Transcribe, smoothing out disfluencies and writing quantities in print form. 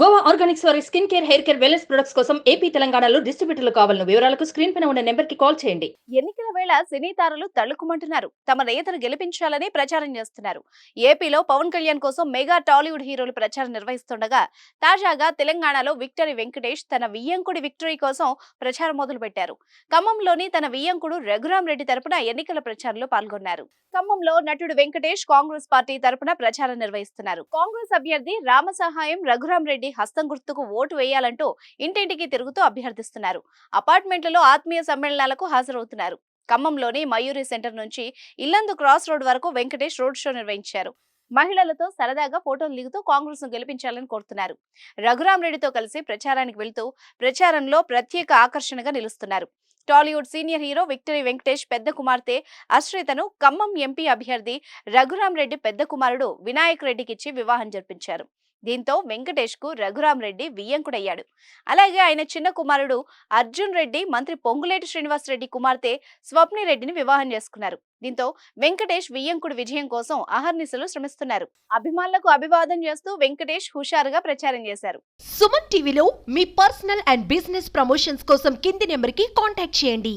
Goa Organics వారి skin care, hair care, wellness products కోసం AP, తెలంగాణలో డిస్ట్రిబ్యూటర్లు కావాలను వివరాలకు స్క్రీన్ పైన ఉన్న నెంబర్ కి కాల్ చేయండి. ఎన్నికల వేళ సినీ తారలు తళుకుమంటున్నారు. తమ నేతను గెలిపించాలని ప్రచారం చేస్తున్నారు. ఏపీలో పవన్ కళ్యాణ్ కోసం మెగా టాలీవుడ్ హీరోలు ప్రచారం నిర్వహిస్తుండగా తాజాగా తెలంగాణలో విక్టరీ వెంకటేష్ తన వియ్యంకుడి విక్టరీ కోసం ప్రచారం మొదలుపెట్టారు. ఖమ్మంలోని తన వియ్యంకుడు రఘురాం రెడ్డి తరపున ఎన్నికల ప్రచారంలో పాల్గొన్నారు. ఖమ్మంలో నటుడు వెంకటేష్ కాంగ్రెస్ పార్టీ తరపున ప్రచారం నిర్వహిస్తున్నారు. కాంగ్రెస్ అభ్యర్థి రామసహాయం రఘురాం రెడ్డి హస్తం గుర్తుకు ఓటు వేయాలంటూ ఇంటింటికి తిరుగుతూ అభ్యర్థిస్తున్నారు. అపార్ట్మెంట్లలో ఆత్మీయ సమ్మేళనాలకు హాజరవుతున్నారు. ఖమ్మంలోని మయూరి సెంటర్ నుంచి ఇల్లందు క్రాస్ రోడ్ వరకు వెంకటేష్ రోడ్ షో నిర్వహించారు. మహిళలతో సరదాగా ఫోటోలు దిగుతూ కాంగ్రెస్ ను గెలిపించాలని కోరుతున్నారు. రఘురాం రెడ్డితో కలిసి ప్రచారానికి వెళ్తూ ప్రచారంలో ప్రత్యేక ఆకర్షణగా నిలుస్తున్నారు. Tollywood senior hero victory Venkatesh పెద్ద కుమార్తె అశ్రితను ఖమ్మం ఎంపీ అభ్యర్థి రఘురాం రెడ్డి పెద్ద కుమారుడు వినాయక్ రెడ్డికిచ్చి వివాహం జరిపించారు. దీంతో వెంకటేష్ కు రఘురాం రెడ్డి వియ్యంకుడయ్యాడు. అలాగే ఆయన చిన్న కుమారుడు అర్జున్ రెడ్డి మంత్రి పొంగులేటి శ్రీనివాస్ రెడ్డి కుమార్తె స్వప్ని రెడ్డిని వివాహం చేసుకున్నారు. దీంతో వెంకటేష్ వియ్యంకుడి విజయం కోసం అహర్నిశలు శ్రమిస్తున్నారు. అభిమానులకు అభివాదం చేస్తూ వెంకటేష్ హుషారుగా ప్రచారం చేశారు. సుమన్ టీవీలో మీ పర్సనల్ అండ్ బిజినెస్ ప్రమోషన్స్ కోసం కింది నెంబర్ కి కాంటాక్ట్ చేయండి.